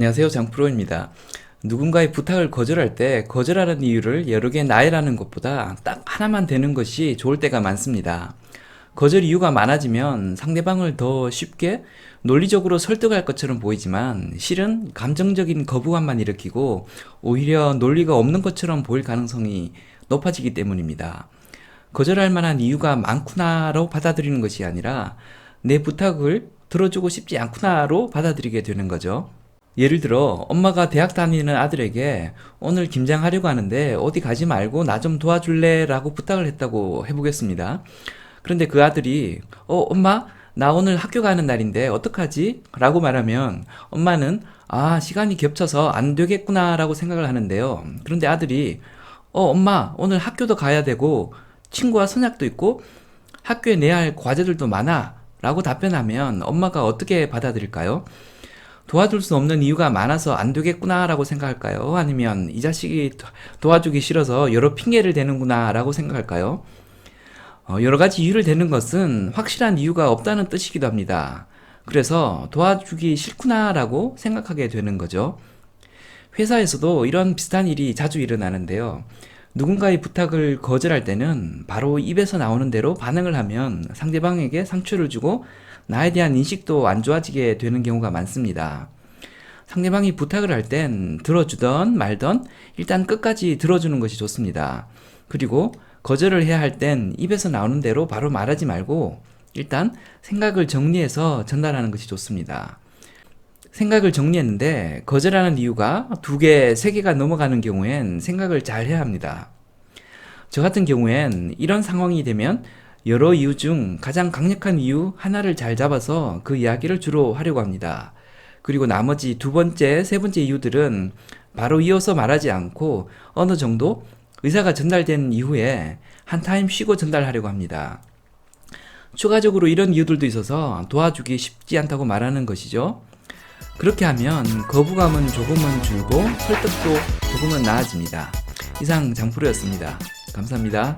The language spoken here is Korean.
안녕하세요. 장프로입니다. 누군가의 부탁을 거절할 때 거절하는 이유를 여러 개 나열하는 것보다 딱 하나만 되는 것이 좋을 때가 많습니다. 거절 이유가 많아지면 상대방을 더 쉽게 논리적으로 설득할 것처럼 보이지만 실은 감정적인 거부감만 일으키고 오히려 논리가 없는 것처럼 보일 가능성이 높아지기 때문입니다. 거절할 만한 이유가 많구나로 받아들이는 것이 아니라 내 부탁을 들어주고 싶지 않구나로 받아들이게 되는 거죠. 예를 들어 엄마가 대학 다니는 아들에게 오늘 김장하려고 하는데 어디 가지 말고 나 좀 도와줄래? 라고 부탁을 했다고 해보겠습니다. 그런데 그 아들이 엄마 나 오늘 학교 가는 날인데 어떡하지? 라고 말하면 엄마는 시간이 겹쳐서 안 되겠구나 라고 생각을 하는데요. 그런데 아들이 엄마 오늘 학교도 가야 되고 친구와 선약도 있고 학교에 내야 할 과제들도 많아 라고 답변하면 엄마가 어떻게 받아들일까요? 도와줄 수 없는 이유가 많아서 안 되겠구나 라고 생각할까요? 아니면 이 자식이 도와주기 싫어서 여러 핑계를 대는구나 라고 생각할까요? 여러 가지 이유를 대는 것은 확실한 이유가 없다는 뜻이기도 합니다. 그래서 도와주기 싫구나 라고 생각하게 되는 거죠. 회사에서도 이런 비슷한 일이 자주 일어나는데요. 누군가의 부탁을 거절할 때는 바로 입에서 나오는 대로 반응을 하면 상대방에게 상처를 주고 나에 대한 인식도 안 좋아지게 되는 경우가 많습니다. 상대방이 부탁을 할 땐 들어주던 말던 일단 끝까지 들어주는 것이 좋습니다. 그리고 거절을 해야 할 땐 입에서 나오는 대로 바로 말하지 말고 일단 생각을 정리해서 전달하는 것이 좋습니다. 생각을 정리했는데 거절하는 이유가 2개, 3개가 넘어가는 경우엔 생각을 잘 해야 합니다. 저 같은 경우엔 이런 상황이 되면 여러 이유 중 가장 강력한 이유 하나를 잘 잡아서 그 이야기를 주로 하려고 합니다. 그리고 나머지 2번째, 3번째 이유들은 바로 이어서 말하지 않고 어느 정도 의사가 전달된 이후에 한 타임 쉬고 전달하려고 합니다. 추가적으로 이런 이유들도 있어서 도와주기 쉽지 않다고 말하는 것이죠. 그렇게 하면 거부감은 조금은 줄고 설득도 조금은 나아집니다. 이상 장프로였습니다. 감사합니다.